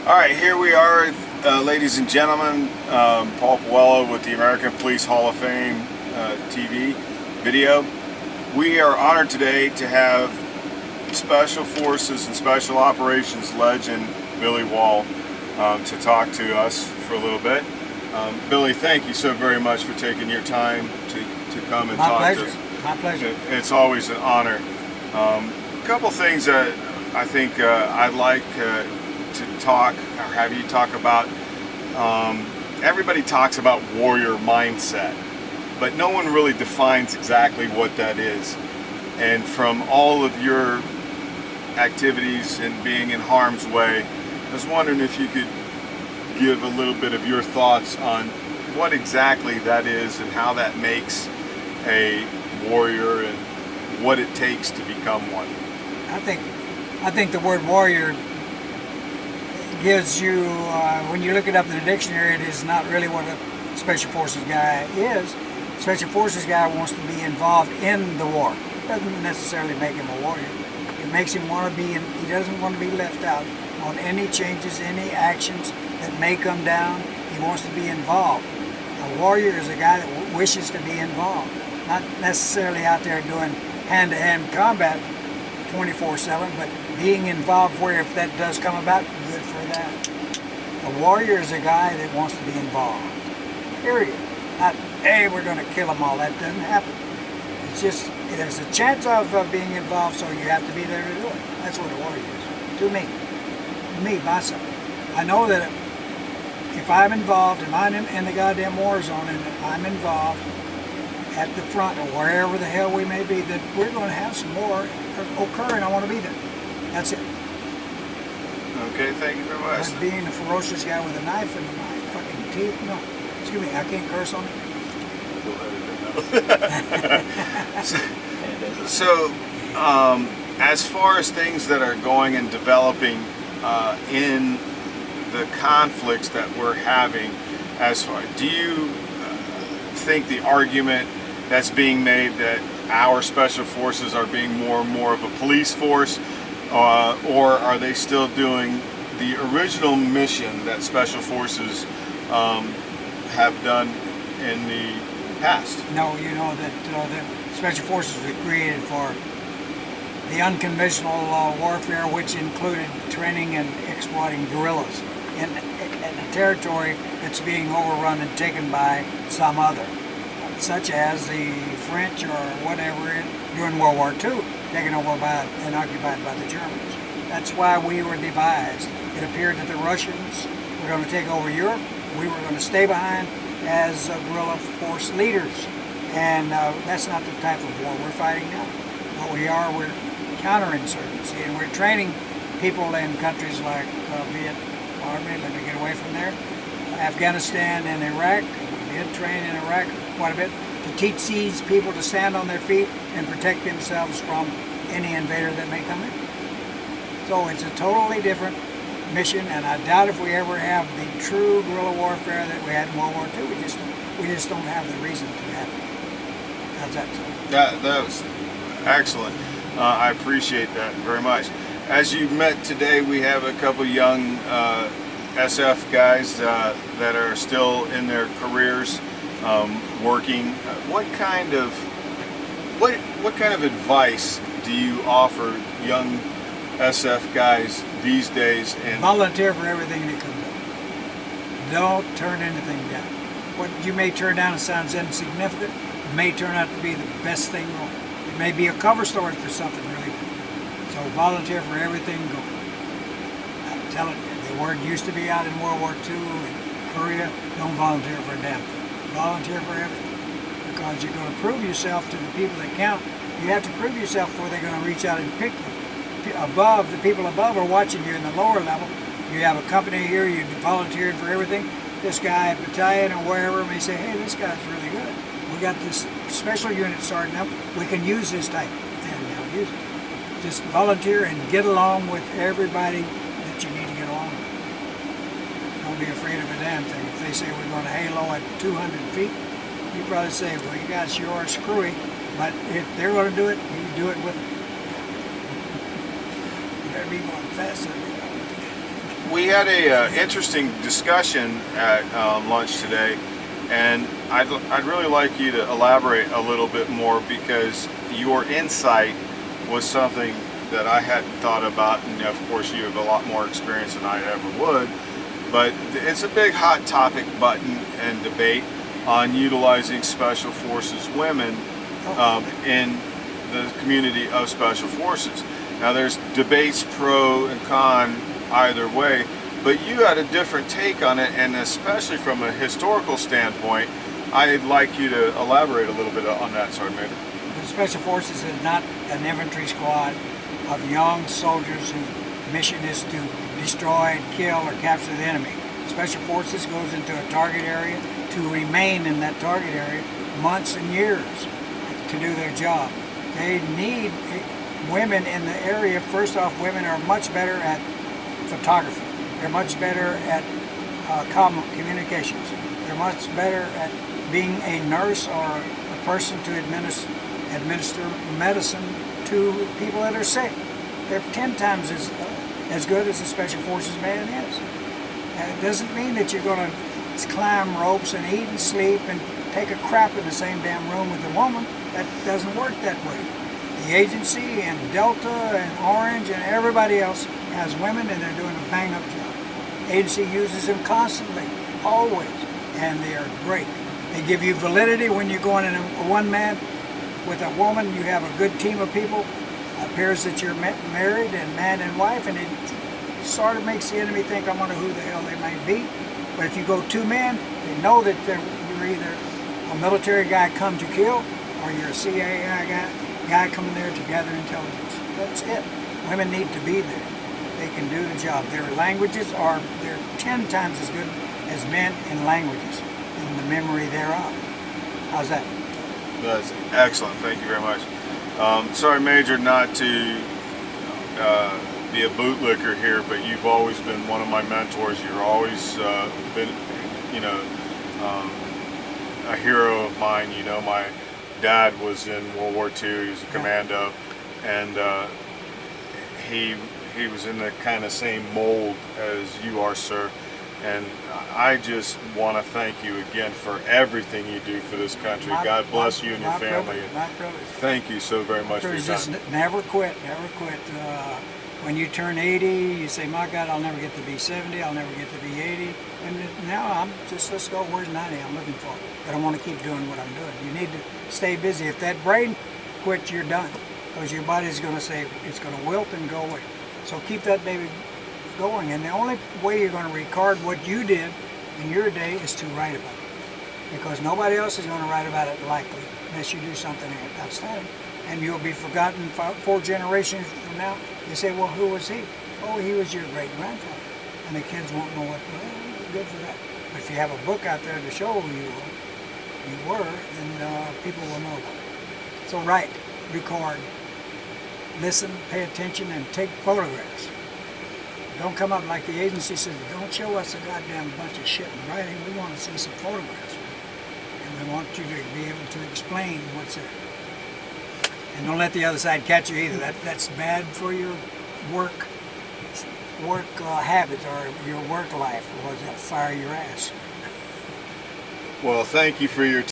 All right, here we are, ladies and gentlemen. Paul Puello with the American Police Hall of Fame TV video. We are honored today to have Special Forces and Special Operations legend Billy Waugh to talk to us for a little bit. Billy, thank you so very much for taking your time to come and talk to us. My pleasure. It's always an honor. A couple things that I think I'd like to talk or have you talk about. Everybody talks about warrior mindset, but no one really defines exactly what that is. And from all of your activities and being in harm's way, I was wondering if you could give a little bit of your thoughts on what exactly that is and how that makes a warrior and what it takes to become one. I think the word warrior gives you, when you look it up in the dictionary, it is not really what a Special Forces guy is. Special Forces guy wants to be involved in the war. Doesn't necessarily make him a warrior. It makes him want to be, he doesn't want to be left out on any changes, any actions that may come down. He wants to be involved. A warrior is a guy that wishes to be involved. Not necessarily out there doing hand-to-hand combat 24/7, but being involved where if that does come about, good for that. A warrior is a guy that wants to be involved. Period. Not, hey, we're going to kill them all. That doesn't happen. It's just, there's a chance of being involved, so you have to be there to do it. That's what a warrior is. To me. Me, myself. I know that if I'm involved, and I'm in the goddamn war zone, and I'm involved at the front or wherever the hell we may be, that we're going to have some more occur, and I want to be there. That's it. Okay, thank you very much. But being a ferocious guy with a knife in my fucking teeth, no. Excuse me, I can't curse on it. So, as far as things that are going and developing in the conflicts that we're having, do you think the argument that's being made that our special forces are being more and more of a police force, or are they still doing the original mission that special forces have done in the past? No, you know that special forces were created for the unconventional warfare, which included training and exploiting guerrillas in a territory that's being overrun and taken by some other, such as the French or whatever during World War II, taken over by and occupied by the Germans. That's why we were devised. It appeared that the Russians were going to take over Europe. We were going to stay behind as guerrilla force leaders. And that's not the type of war we're fighting now. What we are, we're counterinsurgency, and we're training people in countries like let me get away from there, Afghanistan and Iraq. We did train in Iraq quite a bit to teach these people to stand on their feet and protect themselves from any invader that may come in. So it's a totally different mission, and I doubt if we ever have the true guerrilla warfare that we had in World War II. We just don't have the reason to have it. How's that? That was excellent. I appreciate that very much. As you met today, we have a couple young SF guys that are still in their careers, working. What kind of advice do you offer young SF guys these days? And volunteer for everything that comes up. Don't turn anything down. What you may turn down sounds insignificant. It may turn out to be the best thing going. It may be a cover story for something really good. So volunteer for everything going. I'm telling you, the word used to be out in World War II and Korea. Don't volunteer for a damn thing. Volunteer for everything. Because you're going to prove yourself to the people that count. You have to prove yourself before they're going to reach out and pick you. Above, the people above are watching you in the lower level. You have a company here, you volunteered for everything. This guy, battalion or wherever, may say, hey, this guy's really good. We got this special unit starting up. We can use this type. And they'll use it. Just volunteer and get along with everybody that you need to get along with. Don't be afraid of a damn thing. If they say we're going to halo at 200 feet, you probably say, well, you guys sure are screwy. But if they're going to do it, you do it with them. You better be going faster than we had a interesting discussion at lunch today, and I'd really like you to elaborate a little bit more, because your insight was something that I hadn't thought about, and of course you have a lot more experience than I ever would, but it's a big hot topic button and debate on utilizing Special Forces women in the community of Special Forces. Now there's debates pro and con either way, but you had a different take on it, and especially from a historical standpoint, I'd like you to elaborate a little bit on that, Sergeant Major. The Special Forces is not an infantry squad of young soldiers whose mission is to destroy, kill, or capture the enemy. Special Forces goes into a target area to remain in that target area months and years to do their job. They need women in the area. First off, women are much better at photography. They're much better at communications. They're much better at being a nurse or a person to administer medicine to people that are sick. They're 10 times as good as a Special Forces man is. And it doesn't mean that you're going to climb ropes and eat and sleep and take a crap in the same damn room with a woman. That doesn't work that way. The agency and Delta and Orange and everybody else has women, and they're doing a bang-up job. Agency uses them constantly, always, and they are great. They give you validity when you're going in a one-man. With a woman, you have a good team of people. It appears that you're married and man and wife, and it sort of makes the enemy think, I wonder who the hell they might be. But if you go two men, they know that you're either a military guy come to kill, or you're a CIA guy coming there to gather intelligence. That's it. Women need to be there. They can do the job. Their languages they're 10 times as good as men in languages, in the memory thereof. How's that? That's excellent. Thank you very much. Sorry, Major, not to be a bootlicker here, but you've always been one of my mentors. You're always been, a hero of mine. You know, my dad was in World War II. He was a commando, and he was in the kind of same mold as you are, sir. And I just want to thank you again for everything you do for this country. God bless you and your family. Thank you so very much for your time. Just never quit, never quit. When you turn 80, you say, my God, I'll never get to be 70, I'll never get to be 80. And now I'm just, let's go, where's 90? I'm looking for it. But I want to keep doing what I'm doing. You need to stay busy. If that brain quits, you're done. Because your body's going to say, it's going to wilt and go away. So keep that baby going, and the only way you're going to record what you did in your day is to write about it, because nobody else is going to write about it likely unless you do something outstanding, and you'll be forgotten 4 generations from now. You say, well, who was he? Oh, he was your great grandfather, and the kids won't know what. Well, good for that. But if you have a book out there to show who you were, then people will know about it. So write, record, listen, pay attention, and take photographs. Don't come up like the agency says, don't show us a goddamn bunch of shit in writing. We want to see some photographs. And we want you to be able to explain what's there. And don't let the other side catch you either. That's bad for your work habits or your work life, or they'll fire your ass. Well, thank you for your time.